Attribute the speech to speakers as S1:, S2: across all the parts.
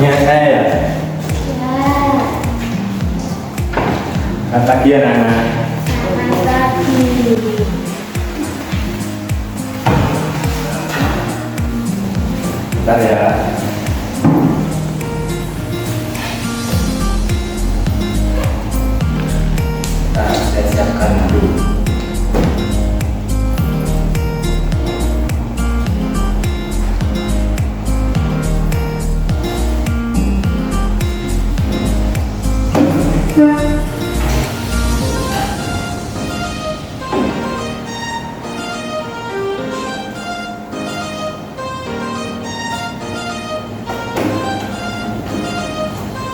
S1: Ingat saya ya? Selamat pagi anak-anak. Bentar ya. Nah, saya siapkan dulu.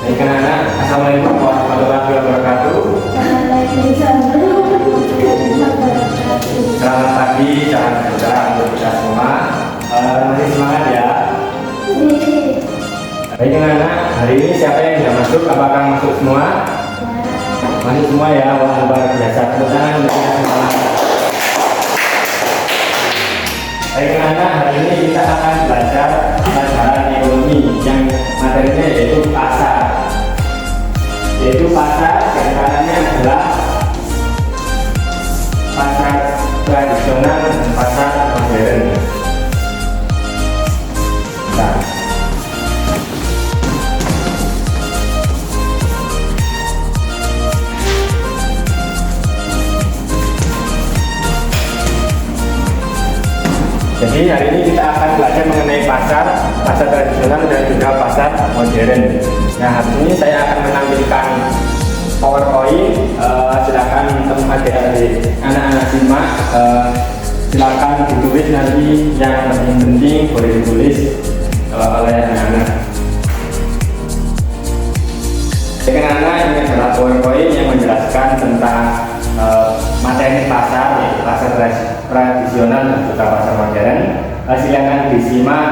S1: Baik anak-anak, assalamualaikum warahmatullahi wabarakatuh. Selamat pagi, salam sejahtera untuk kita semua. Masih semangat ya. Baik anak-anak, hari ini siapa yang sudah masuk? Apakah masuk semua? Masuk semua ya, wah luar biasa. Tepuk tangan untuk kita semua. Baik anak-anak, hari ini kita akan belajar pelajaran ekonomi yang materinya yaitu pasar. Yaitu pasar diantaranya adalah pasar tradisional dan pasar modern. Nah, jadi hari ini kita akan belajar mengenai pasar tradisional dan juga pasar modern. Nah, hari ini saya akan menampilkan PowerPoint. Silakan teman adik-adik anak-anak simak. Silakan ditulis nanti, yang penting boleh ditulis oleh anak-anak. Jadi anak-anak, ini adalah PowerPoint yang menjelaskan tentang materi pasar, yaitu pasar tradisional dan juga pasar modern. Silakan disimak.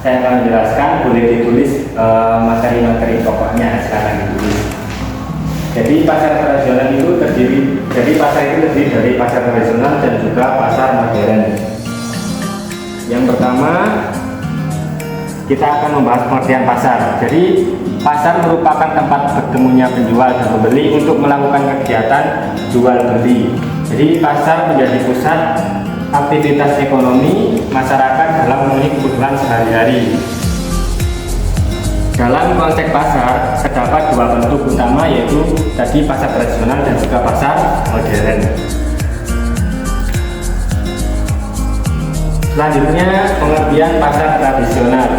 S1: Saya akan menjelaskan, boleh ditulis materi-materi pokoknya, silakan ditulis. Jadi pasar tradisional itu terdiri dari pasar tradisional dan juga pasar modern. Yang pertama, kita akan membahas pengertian pasar. Jadi pasar merupakan tempat bertemunya penjual dan pembeli untuk melakukan kegiatan jual beli. Jadi pasar menjadi pusat aktivitas ekonomi masyarakat dalam memenuhi kebutuhan sehari-hari. Dalam konteks pasar terdapat dua bentuk utama, yaitu tadi pasar tradisional dan juga pasar modern. Selanjutnya pengertian pasar tradisional.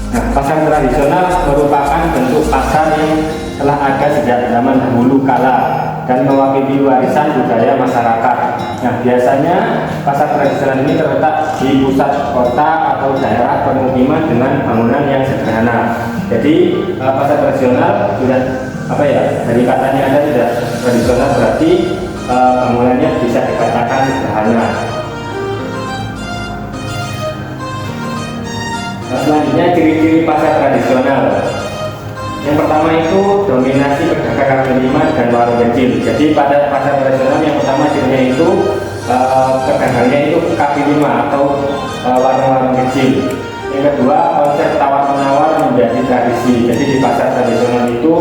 S1: Nah, pasar tradisional merupakan bentuk pasar yang telah ada sejak zaman dahulu kala dan mewakili warisan budaya masyarakat. Nah, biasanya pasar tradisional ini terletak di pusat kota atau daerah permukiman dengan bangunan yang sederhana. Jadi pasar tradisional sudah dari katanya ada sudah tradisional, berarti bangunannya bisa dikatakan sederhana. Nah, selanjutnya ciri-ciri pasar tradisional. Yang pertama itu dominasi pedagang kaki lima dan warung kecil. Jadi pada pasar tradisional yang pertama cirinya itu pedagangnya itu kaki lima atau warung-warung kecil. Yang kedua, konsep tawar-menawar menjadi tradisi. Jadi di pasar tradisional itu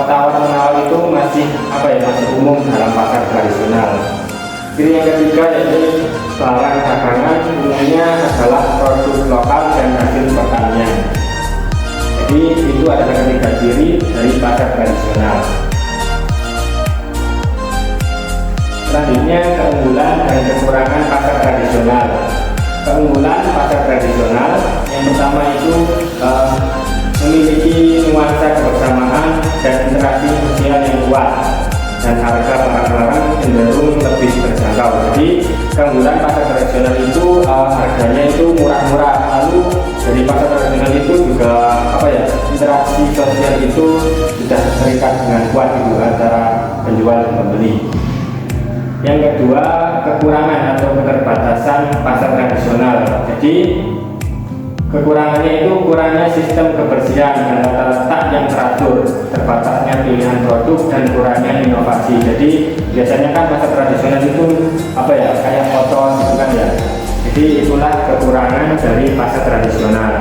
S1: tawar-menawar itu masih umum dalam pasar tradisional. Ciri yang ketiga yaitu barang dagangan umumnya adalah produk lokal dan hasil pertanian. Jadi itu adalah ketiga ciri dari pasar tradisional. Selanjutnya keunggulan dan kekurangan pasar tradisional. Keunggulan pasar tradisional yang pertama itu memiliki nuansa kebersamaan dan interaksi sosial yang kuat dan harga barang-barang cenderung lebih terjangkau. Jadi keunggulan pasar tradisional itu harganya itu murah-murah. Lalu dari pasar tradisional itu juga interaksi sosial itu sudah terikat dengan kuat antara penjual dan pembeli. Yang kedua, kekurangan atau keterbatasan pasar tradisional. Jadi kekurangannya itu kurangnya sistem kebersihan dan tata letak yang teratur, terbatasnya pilihan produk dan kurangnya inovasi. Jadi biasanya kan pasar tradisional itu kayak kotor gitu kan ya. Jadi itulah kekurangan dari pasar tradisional.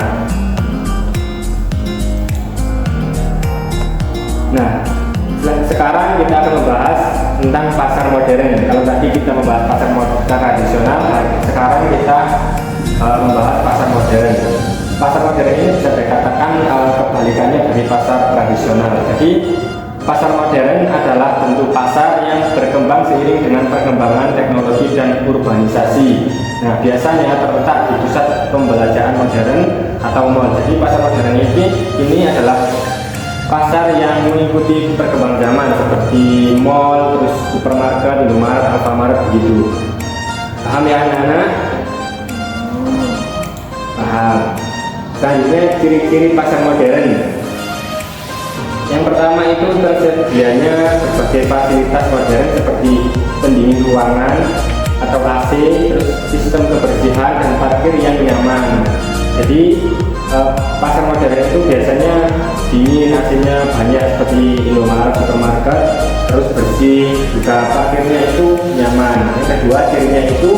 S1: tentang pasar modern. Kalau tadi kita membahas pasar tradisional, sekarang kita membahas pasar modern. Pasar modern ini bisa dikatakan kebalikannya dari pasar tradisional. Jadi pasar modern adalah bentuk pasar yang berkembang seiring dengan perkembangan teknologi dan urbanisasi. Nah, biasanya terletak di pusat pembelanjaan modern atau mall. Jadi pasar modern ini adalah pasar yang mengikuti perkembangan zaman seperti mall, terus supermarket, Indomaret, Alfamart begitu. Paham ya anak-anak? Paham. Selanjutnya ciri-ciri pasar modern. Yang pertama itu tersedianya berbagai fasilitas modern seperti pendingin ruangan atau AC, terus sistem kebersihan dan parkir yang nyaman. Jadi pasar modern itu biasanya dingin, AC-nya banyak seperti Indomaret, supermarket, terus bersih, juga parkirnya itu nyaman. Yang kedua cirinya itu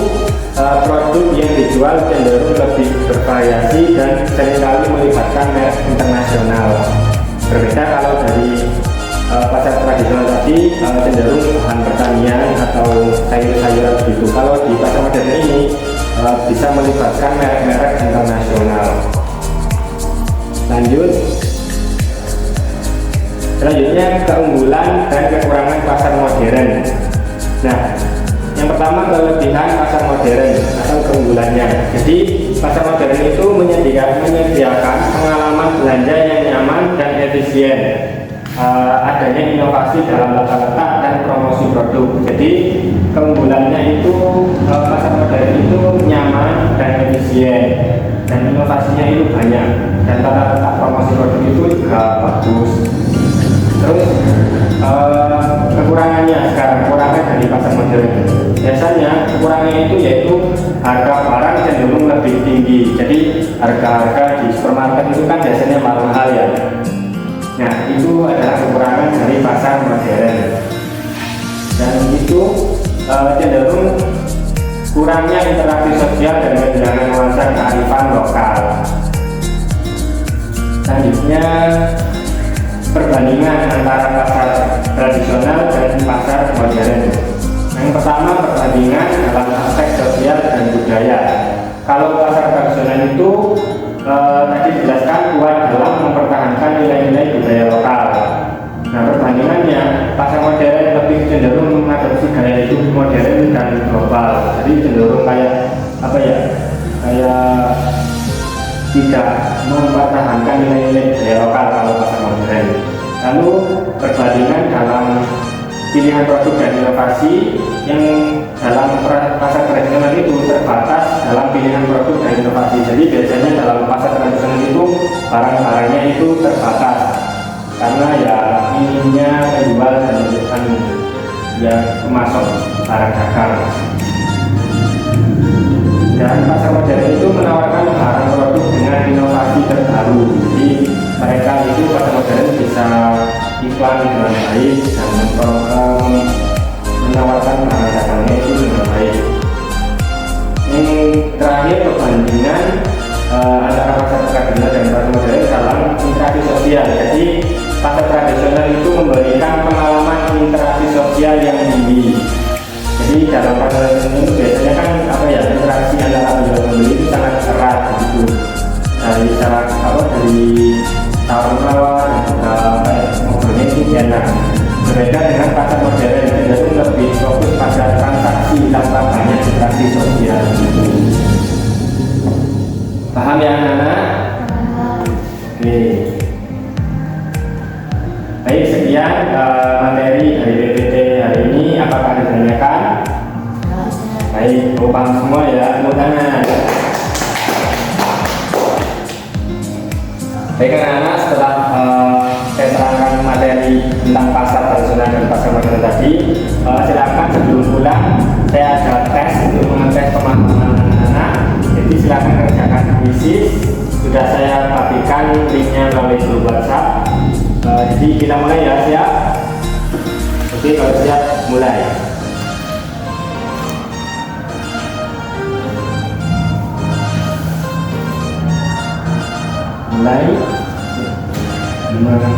S1: produk yang dijual cenderung lebih bervariasi dan seringkali melibatkan merek internasional. Berbeda kalau dari pasar tradisional tadi cenderung bahan pertanian atau sayur-sayuran begitu. Kalau di pasar modern ini bisa melibatkan merek-merek internasional. Selanjutnya keunggulan dan kekurangan pasar modern. Nah, yang pertama kelebihan pasar modern atau keunggulannya. Jadi pasar modern itu menyediakan pengalaman belanja yang nyaman dan efisien. Adanya inovasi dalam letak-letak dan promosi produk. Jadi keunggulannya itu pasar modern itu nyaman dan efisien, dan inovasinya itu banyak, dan tata-tata promosi produk itu juga bagus. Terus kekurangannya dari pasar modern. Biasanya kekurangannya itu yaitu harga barang cenderung lebih tinggi. Jadi harga-harga di supermarket itu kan biasanya mahal ya. Nah, itu adalah kekurangan dari pasar modern. Dan itu cenderung kurangnya interaksi sosial dan kehilangan nuansa kearifan lokal. Selanjutnya perbandingan antara pasar tradisional dan pasar modern. Yang pertama perbandingan dalam aspek sosial dan budaya. Kalau pasar tradisional itu tadi dijelaskan kuat dalam mempertahankan nilai-nilai budaya lokal. Nah, perbandingannya pasar modern lebih cenderung mengadopsi gaya hidup modern dan global. Jadi cenderung kayak tidak mempertahankan nilai-nilai budaya lokal kalau pasar modern. Lalu perbandingan dalam pilihan produk dan inovasi, yang dalam pasar tradisional itu terbatas dalam pilihan produk dan inovasi. Jadi biasanya dalam pasar tradisional itu barang-barangnya itu terbatas karena ya minimnya penjual dan bukan ya pemasok barang dagang. Dan pasar modern itu menawarkan barang produk dengan inovasi terbaru. Jadi mereka itu pasar modern bisa iklan dengan baik dan menawarkan barang dagangnya itu dengan baik. Yang terakhir perbandingan antara pasar tradisional dan pasar modern dalam interaksi sosial. Jadi pasar tradisional itu memberikan pengalaman interaksi sosial yang tinggi. Jadi dalam pasar tradisional itu biasanya kan interaksi antara penjual pembeli itu sangat erat gitu. Dari tawar-tawar ngobrolnya itu enak. Berbeda dengan pasar modern itu lebih fokus pada transaksi tanpa banyak interaksi sosial. Paham ya anak-anak? Oke. Baik, sekian materi dari PPT hari ini. Apakah ada ditanyakan? Baik, paham semua ya, tepuk tangan. Baik anak-anak, setelah saya terangkan materi tentang pasar tradisional dan pasar modern tadi, silakan sebelum pulang saya ada tes untuk mengetes pemahaman anak-anak. Jadi silakan kerjakan kuisis, sudah saya bagikan linknya melalui grup WhatsApp. Jadi kita mulai ya, siap? Oke, kalau siap mulai. Gimana?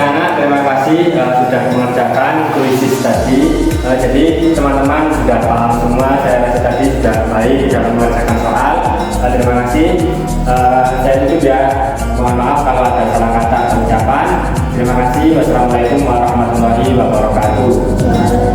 S1: anak-anak terima kasih sudah mengerjakan kuisis tadi. Jadi teman-teman sudah paham semua, saya rasa tadi sudah baik dalam mengerjakan soal. Terima kasih. Saya tutup ya. Mohon maaf kalau ada salah kata atau ucapan. Terima kasih. Wassalamualaikum warahmatullahi wabarakatuh.